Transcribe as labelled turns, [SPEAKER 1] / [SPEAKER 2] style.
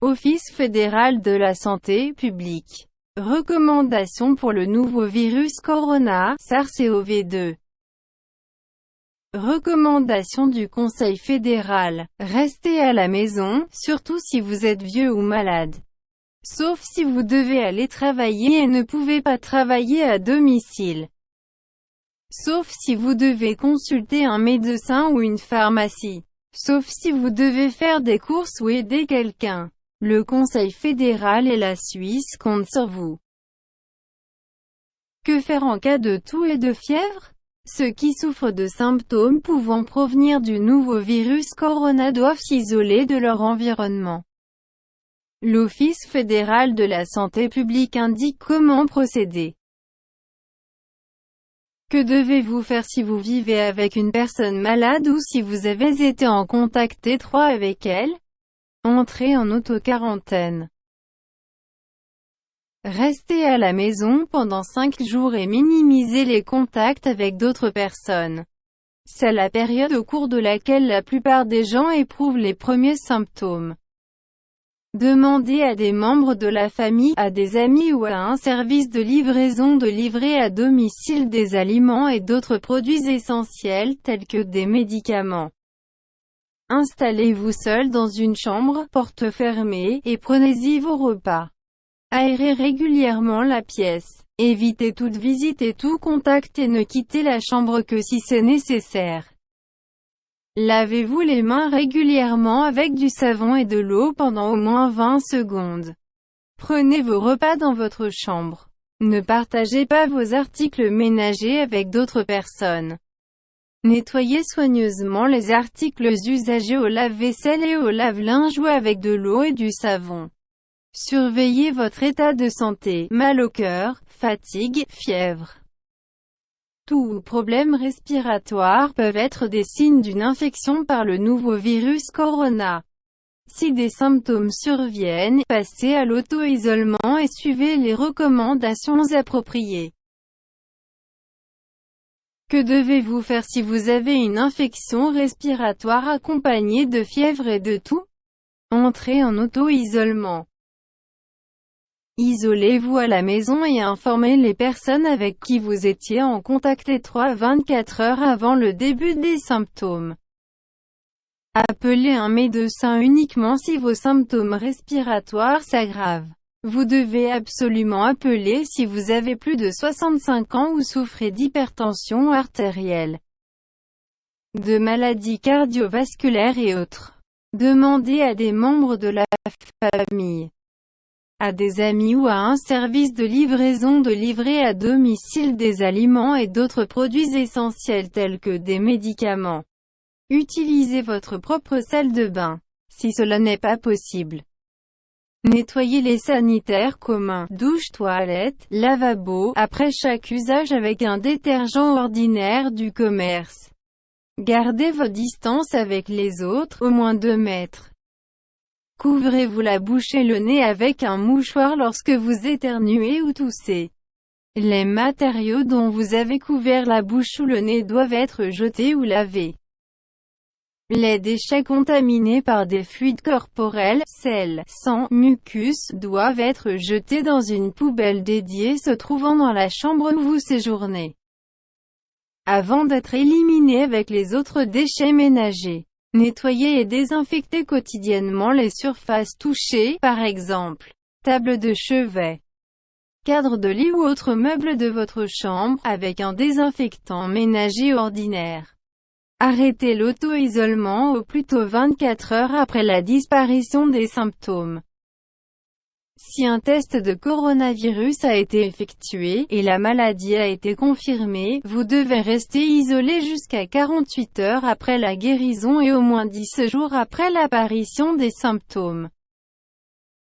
[SPEAKER 1] Office fédéral de la santé publique. Recommandations pour le nouveau virus corona, SARS-CoV-2. Recommandations du Conseil fédéral. Restez à la maison, surtout si vous êtes vieux ou malade. Sauf si vous devez aller travailler et ne pouvez pas travailler à domicile. Sauf si vous devez consulter un médecin ou une pharmacie. Sauf si vous devez faire des courses ou aider quelqu'un. Le Conseil fédéral et la Suisse comptent sur vous. Que faire en cas de toux et de fièvre? Ceux qui souffrent de symptômes pouvant provenir du nouveau virus corona doivent s'isoler de leur environnement. L'Office fédéral de la santé publique indique comment procéder. Que devez-vous faire si vous vivez avec une personne malade ou si vous avez été en contact étroit avec elle? Entrez en auto-quarantaine. Restez à la maison pendant 5 jours et minimisez les contacts avec d'autres personnes. C'est la période au cours de laquelle la plupart des gens éprouvent les premiers symptômes. Demandez à des membres de la famille, à des amis ou à un service de livraison de livrer à domicile des aliments et d'autres produits essentiels tels que des médicaments. Installez-vous seul dans une chambre, porte fermée, et prenez-y vos repas. Aérez régulièrement la pièce. Évitez toute visite et tout contact et ne quittez la chambre que si c'est nécessaire. Lavez-vous les mains régulièrement avec du savon et de l'eau pendant au moins 20 secondes. Prenez vos repas dans votre chambre. Ne partagez pas vos articles ménagers avec d'autres personnes. Nettoyez soigneusement les articles usagés au lave-vaisselle et au lave-linge ou avec de l'eau et du savon. Surveillez votre état de santé, mal au cœur, fatigue, fièvre. Tous problèmes respiratoires peuvent être des signes d'une infection par le nouveau virus corona. Si des symptômes surviennent, passez à l'auto-isolement et suivez les recommandations appropriées. Que devez-vous faire si vous avez une infection respiratoire accompagnée de fièvre et de toux? Entrez en auto-isolement. Isolez-vous à la maison et informez les personnes avec qui vous étiez en contact étroit 24 heures avant le début des symptômes. Appelez un médecin uniquement si vos symptômes respiratoires s'aggravent. Vous devez absolument appeler si vous avez plus de 65 ans ou souffrez d'hypertension artérielle, de maladies cardiovasculaires et autres. Demandez à des membres de la famille, à des amis ou à un service de livraison de livrer à domicile des aliments et d'autres produits essentiels tels que des médicaments. Utilisez votre propre salle de bain, si cela n'est pas possible. Nettoyez les sanitaires communs, douche, toilette, lavabo, après chaque usage avec un détergent ordinaire du commerce. Gardez vos distances avec les autres, au moins 2 mètres. Couvrez-vous la bouche et le nez avec un mouchoir lorsque vous éternuez ou toussez. Les matériaux dont vous avez couvert la bouche ou le nez doivent être jetés ou lavés. Les déchets contaminés par des fluides corporels, sel, sang, mucus, doivent être jetés dans une poubelle dédiée se trouvant dans la chambre où vous séjournez, avant d'être éliminés avec les autres déchets ménagers. Nettoyez et désinfectez quotidiennement les surfaces touchées, par exemple, table de chevet, cadre de lit ou autres meubles de votre chambre, avec un désinfectant ménager ordinaire. Arrêtez l'auto-isolement au plus tôt 24 heures après la disparition des symptômes. Si un test de coronavirus a été effectué, et la maladie a été confirmée, vous devez rester isolé jusqu'à 48 heures après la guérison et au moins 10 jours après l'apparition des symptômes.